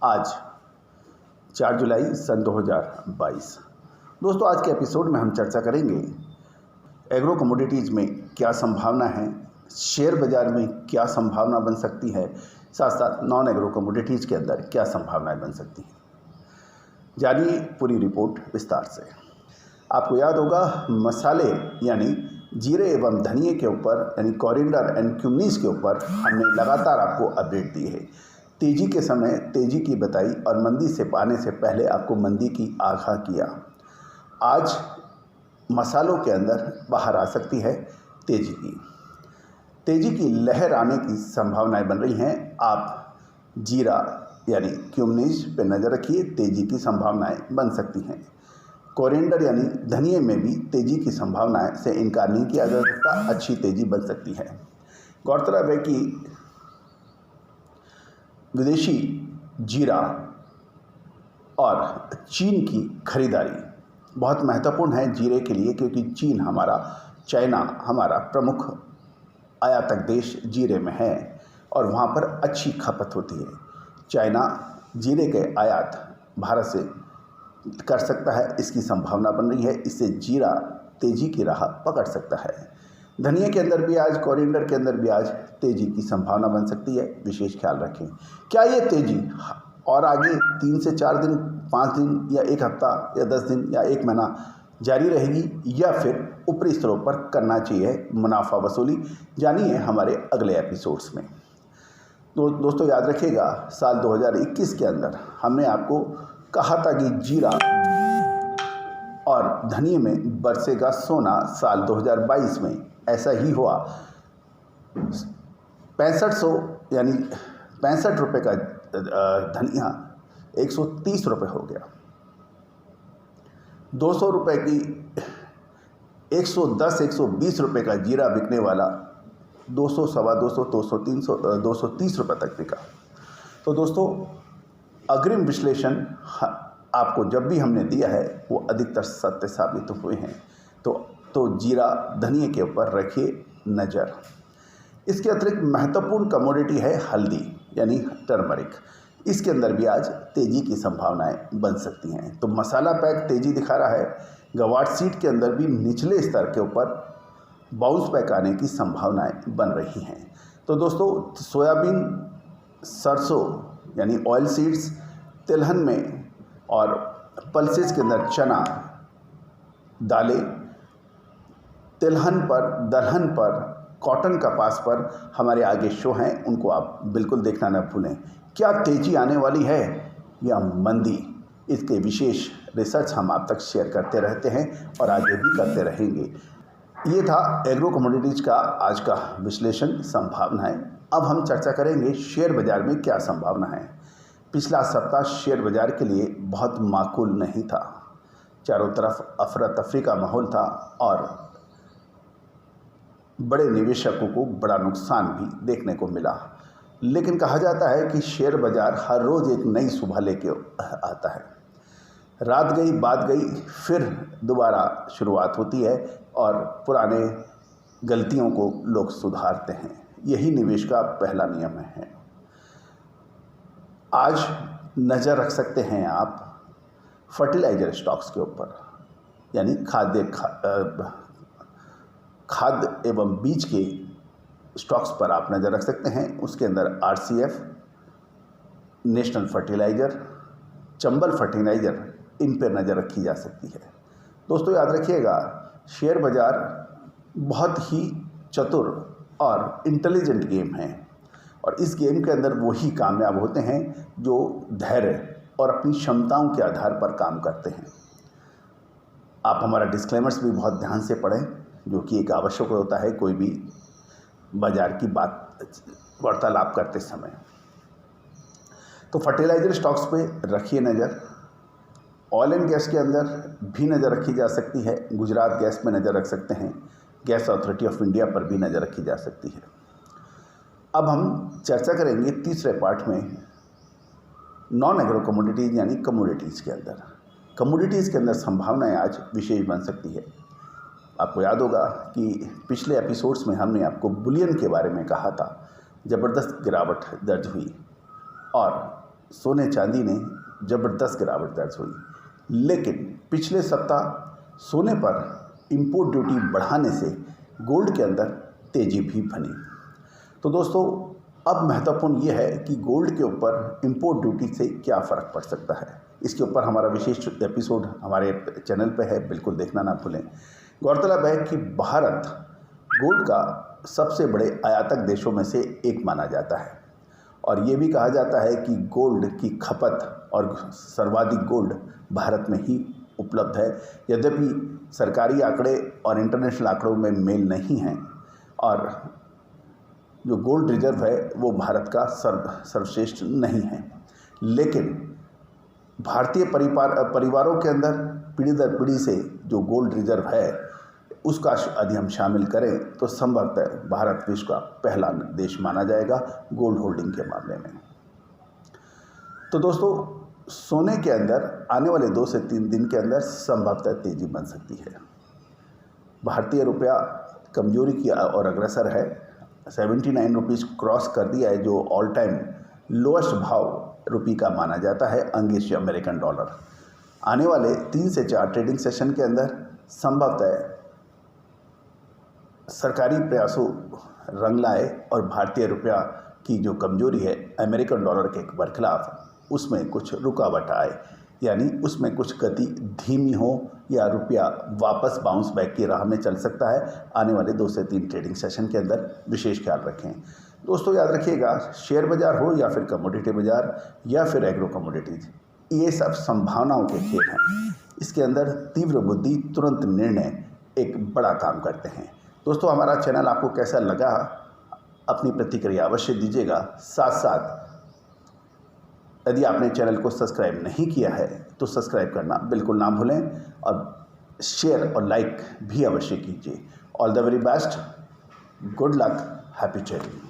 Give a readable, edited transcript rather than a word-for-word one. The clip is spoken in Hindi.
आज 4 जुलाई सन 2022। दोस्तों, आज के एपिसोड में हम चर्चा करेंगे एग्रो कमोडिटीज़ में क्या संभावना है, शेयर बाज़ार में क्या संभावना बन सकती है, साथ साथ नॉन एग्रो कमोडिटीज़ के अंदर क्या संभावनाएं बन सकती हैं। जानिए पूरी रिपोर्ट विस्तार से। आपको याद होगा, मसाले यानी जीरे एवं धनिए के ऊपर यानी कोरिएंडर एंड क्यूमिन के ऊपर हमने लगातार आपको अपडेट दी है। तेज़ी के समय तेज़ी की बताई और मंदी से पाने से पहले आपको मंदी की आगाह किया। आज मसालों के अंदर बाहर आ सकती है तेज़ी की लहर आने की संभावनाएं बन रही हैं। आप जीरा यानी क्यूमिन पे नज़र रखिए, तेज़ी की संभावनाएं बन सकती हैं। कोरिएंडर यानी धनिए में भी तेज़ी की संभावनाएं से इनकार नहीं किया जा सकता, अच्छी तेज़ी बन सकती है। गौरतलब है कि विदेशी जीरा और चीन की खरीदारी बहुत महत्वपूर्ण है जीरे के लिए, क्योंकि चाइना हमारा प्रमुख आयातक देश जीरे में है और वहाँ पर अच्छी खपत होती है। चाइना जीरे के आयात भारत से कर सकता है, इसकी संभावना बन रही है। इससे जीरा तेज़ी की राह पकड़ सकता है। धनिया के अंदर भी आज, कोरिएंडर के अंदर भी आज तेज़ी की संभावना बन सकती है। विशेष ख्याल रखें, क्या ये तेज़ी और आगे 3 से 4 दिन, 5 दिन या 1 हफ्ता या 10 दिन या 1 महीना जारी रहेगी या फिर ऊपरी स्तरों पर करना चाहिए मुनाफा वसूली। जानिए हमारे अगले एपिसोड्स में। दोस्तों याद रखिएगा, साल 2021 के अंदर हमने आपको कहा था कि जीरा और धनिए में बरसेगा सोना। साल 2022 में ऐसा ही हुआ। 6500 यानी 65 रुपये का धनिया 130 रुपये हो गया। 200 रुपये की 110-120 रुपये का जीरा बिकने वाला 200, सवा 200, 200, 300, 230 रुपये तक बिका। तो दोस्तों, अग्रिम विश्लेषण आपको जब भी हमने दिया है वो अधिकतर सत्य साबित हुए हैं। तो जीरा धनिए के ऊपर रखिए नज़र। इसके अतिरिक्त महत्वपूर्ण कमोडिटी है हल्दी यानी टर्मरिक। इसके अंदर भी आज तेज़ी की संभावनाएं बन सकती हैं। तो मसाला पैक तेज़ी दिखा रहा है। गवार सीड के अंदर भी निचले स्तर के ऊपर बाउंस बैक आने की संभावनाएं बन रही हैं। तो दोस्तों, सोयाबीन, सरसों यानी ऑयल सीड्स, तिलहन में और पल्सेस के अंदर चना, दालें, तिलहन पर, दलहन पर, कॉटन कपास पर हमारे आगे शो हैं, उनको आप बिल्कुल देखना न भूलें। क्या तेज़ी आने वाली है या मंदी, इसके विशेष रिसर्च हम आप तक शेयर करते रहते हैं और आगे भी करते रहेंगे। ये था एग्रो कमोडिटीज़ का आज का विश्लेषण, संभावनाएं। अब हम चर्चा करेंगे शेयर बाज़ार में क्या संभावना है। पिछला सप्ताह शेयर बाज़ार के लिए बहुत माकूल नहीं था। चारों तरफ अफरा तफरी का माहौल था और बड़े निवेशकों को बड़ा नुकसान भी देखने को मिला। लेकिन कहा जाता है कि शेयर बाज़ार हर रोज़ एक नई सुबह लेके आता है। रात गई, बात गई, फिर दोबारा शुरुआत होती है और पुराने गलतियों को लोग सुधारते हैं। यही निवेश का पहला नियम है। आज नज़र रख सकते हैं आप फर्टिलाइजर स्टॉक्स के ऊपर, यानी खाद्य एवं बीज के स्टॉक्स पर आप नज़र रख सकते हैं। उसके अंदर RCF, national fertilizer, Chambal fertilizer, इन पर नज़र रखी जा सकती है। दोस्तों याद रखिएगा, शेयर बाज़ार बहुत ही चतुर और इंटेलिजेंट गेम है और इस गेम के अंदर वही कामयाब होते हैं जो धैर्य और अपनी क्षमताओं के आधार पर काम करते हैं। आप हमारा डिस्क्लेमर्स भी बहुत ध्यान से पढ़ें, जो कि एक आवश्यक होता है कोई भी बाज़ार की बात वार्तालाप करते समय। तो फर्टिलाइजर स्टॉक्स पे रखिए नज़र। ऑयल एंड गैस के अंदर भी नज़र रखी जा सकती है। गुजरात गैस में नज़र रख सकते हैं। गैस अथॉरिटी ऑफ इंडिया पर भी नज़र रखी जा सकती है। अब हम चर्चा करेंगे तीसरे पार्ट में नॉन एग्रो कमोडिटीज़ यानी कमोडिटीज़ के अंदर। कमोडिटीज़ के अंदर संभावनाएं आज विशेष बन सकती है। आपको याद होगा कि पिछले एपिसोड्स में हमने आपको बुलियन के बारे में कहा था। ज़बरदस्त गिरावट दर्ज हुई और सोने चांदी ने ज़बरदस्त गिरावट दर्ज हुई, लेकिन पिछले सप्ताह सोने पर इंपोर्ट ड्यूटी बढ़ाने से गोल्ड के अंदर तेज़ी भी बनी। तो दोस्तों, अब महत्वपूर्ण ये है कि गोल्ड के ऊपर इंपोर्ट ड्यूटी से क्या फ़र्क पड़ सकता है। इसके ऊपर हमारा विशेष एपिसोड हमारे चैनल पे है, बिल्कुल देखना ना भूलें। गौरतलब है कि भारत गोल्ड का सबसे बड़े आयातक देशों में से एक माना जाता है और ये भी कहा जाता है कि गोल्ड की खपत और सर्वाधिक गोल्ड भारत में ही उपलब्ध है। यद्यपि सरकारी आंकड़े और इंटरनेशनल आंकड़ों में मेल नहीं हैं और जो गोल्ड रिजर्व है वो भारत का सर्वश्रेष्ठ नहीं है, लेकिन भारतीय परिवारों के अंदर पीढ़ी दर पीढ़ी से जो गोल्ड रिजर्व है उसका यदि हम शामिल करें तो संभवतः भारत विश्व का पहला देश माना जाएगा गोल्ड होल्डिंग के मामले में। तो दोस्तों, सोने के अंदर आने वाले 2 से 3 दिन के अंदर संभवतः तेजी बन सकती है। भारतीय रुपया कमजोरी की और अग्रसर है। 79 रुपीज़ क्रॉस कर दिया है, जो ऑल टाइम लोएस्ट भाव रुपये का माना जाता है अंग्रेजी अमेरिकन डॉलर। आने वाले 3 से 4 ट्रेडिंग सेशन के अंदर संभवतः सरकारी प्रयासों रंग लाए और भारतीय रुपया की जो कमजोरी है अमेरिकन डॉलर के बरखिलाफ उसमें कुछ रुकावट आए, यानी उसमें कुछ गति धीमी हो या रुपया वापस बाउंस बैक की राह में चल सकता है। आने वाले 2 से 3 ट्रेडिंग सेशन के अंदर विशेष ख्याल रखें। दोस्तों, याद रखिएगा, शेयर बाज़ार हो या फिर कमोडिटी बाज़ार या फिर एग्रो कमोडिटीज, ये सब संभावनाओं के खेल हैं। इसके अंदर तीव्र बुद्धि, तुरंत निर्णय एक बड़ा काम करते हैं। दोस्तों, हमारा चैनल आपको कैसा लगा, अपनी प्रतिक्रिया अवश्य दीजिएगा। साथ साथ यदि आपने चैनल को सब्सक्राइब नहीं किया है तो सब्सक्राइब करना बिल्कुल ना भूलें और शेयर और लाइक भी अवश्य कीजिए। All the very best, good luck, happy trading.